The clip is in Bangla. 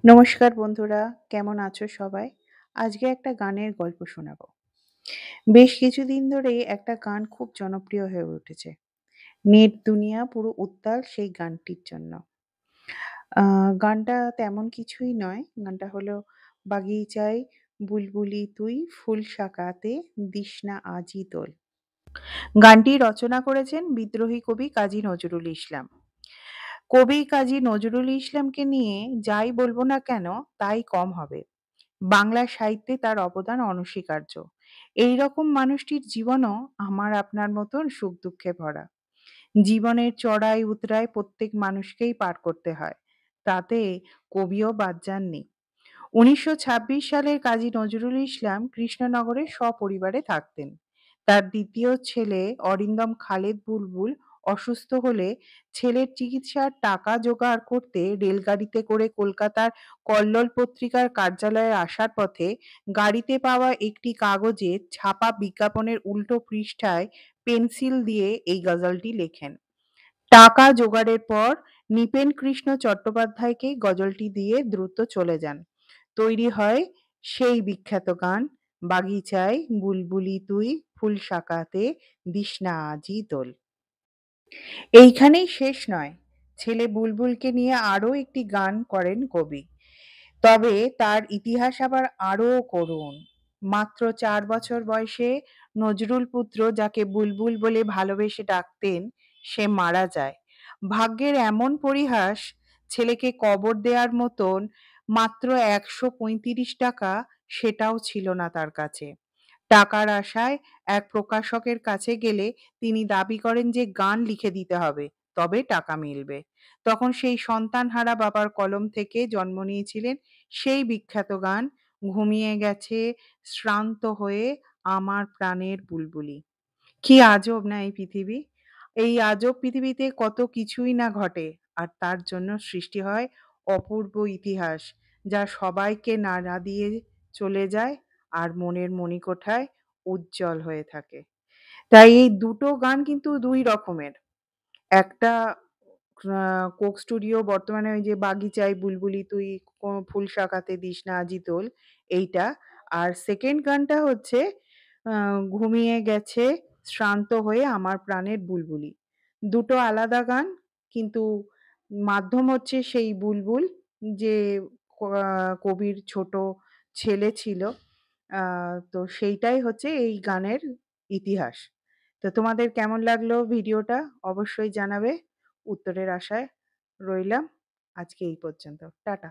নমস্কার বন্ধুরা, কেমন আছো সবাই? আজকে একটা গানের গল্প শোনাবো। বেশ কিছুদিন ধরেই একটা গান খুব জনপ্রিয় হয়ে উঠেছে। নেট দুনিয়া পুরো উত্তাল সেই গানটির জন্য। আ গানটা তেমন কিছুই নয়। গানটা হলো বাগিচায় বুলবুলি তুই ফুল শাকাতে দিস না আজি দোল। গানটি রচনা করেছেন বিদ্রোহী কবি কাজী নজরুল ইসলাম। কবি কাজী নজরুল ইসলামকে নিয়ে যাই বলব না কেন তাই কম হবে। বাংলা সাহিত্যে তার অবদান অনস্বীকার্য। এইরকম মানুষটির জীবনও আমার আপনার মতন সুখ-দুঃখে ভরা। জীবনের চড়াই-উতরাই প্রত্যেক মানুষকেই পার করতে হয়। তাতে কবিও বাদ যাননি। ১৯২৬ সালের কাজী নজরুল ইসলাম কৃষ্ণনগরে সপরিবারে থাকতেন। তার দ্বিতীয় ছেলে অরিন্দম খালেদ বুলবুল অসুস্থ হলে ছেলের চিকিৎসার টাকা জোগাড় করতে রেলগাড়িতে করে কলকাতার কল্লোল পত্রিকার কার্যালয়ে আসার পথে গাড়িতে পাওয়া একটি কাগজে ছাপা বিজ্ঞাপনের উল্টো পৃষ্ঠায় পেন্সিল দিয়ে এই গজলটি লেখেন। টাকা জোগাড়ের পর নৃপেন কৃষ্ণ চট্টোপাধ্যায়কে গজলটি দিয়ে দ্রুত চলে যান। তৈরি হয় সেই বিখ্যাত গান বাগিচায় বুলবুলি তুই ফুল শাকাতে দিস না আজি দোল। এইখানেই শেষ নয়। ছেলে বুলবুলকে নিয়ে আরও একটি গান করেন কবি। তবে তার ইতিহাস আবার আরও করুণ। মাত্র ৪ বছর বয়সে নজরুল পুত্র যাকে বুলবুল বলে ভালোবেসে ডাকতেন সে মারা যায়। ভাগ্যের এমন পরিহাস, ছেলেকে কবর দেয়ার মতন মাত্র ৳১৩৫ সেটাও ছিল না তার কাছে। টাকার আশায় এক প্রকাশকের কাছে গেলে তিনি দাবি করেন যে গান লিখে দিতে হবে, তবে টাকা মিলবে। তখন সেই সন্তানহারা বাবার কলম থেকে জন্ম নিয়েছিলেন সেই বিখ্যাত গান ঘুমিয়ে গেছে শ্রান্ত হয়ে আমার প্রাণের বুলবুলি। কি আজব না এই পৃথিবী! এই আজব পৃথিবীতে কত কিছুই না ঘটে, আর তার জন্য সৃষ্টি হয় অপূর্ব ইতিহাস, যা সবাইকে নাড়া দিয়ে চলে যায় আর মনের মণিকোঠায় উজ্জ্বল হয়ে থাকে। তাই এই দুটো গান কিন্তু ২ রকমের। একটা আ কোক স্টুডিও বর্তমানে ওই যে 'বাগিচায় বুলবুলি তুই ফুল শাখাতে দিস না আজি দোল' এইটা। আর 2nd গানটা হচ্ছে আ 'ঘুমিয়ে গেছে শ্রান্ত হয়ে আমার প্রাণের বুলবুলি'। দুটো আলাদা গান, কিন্তু মাধ্যম হচ্ছে সেই বুলবুল, যে কবির ছোট ছেলে ছিল। আ তো সেইটাই হচ্ছে এই গানের ইতিহাস। তো তোমাদের কেমন লাগলো ভিডিওটা অবশ্যই জানাবে। উত্তরের আশায় রইলাম। আজকে এই পর্যন্ত। টাটা।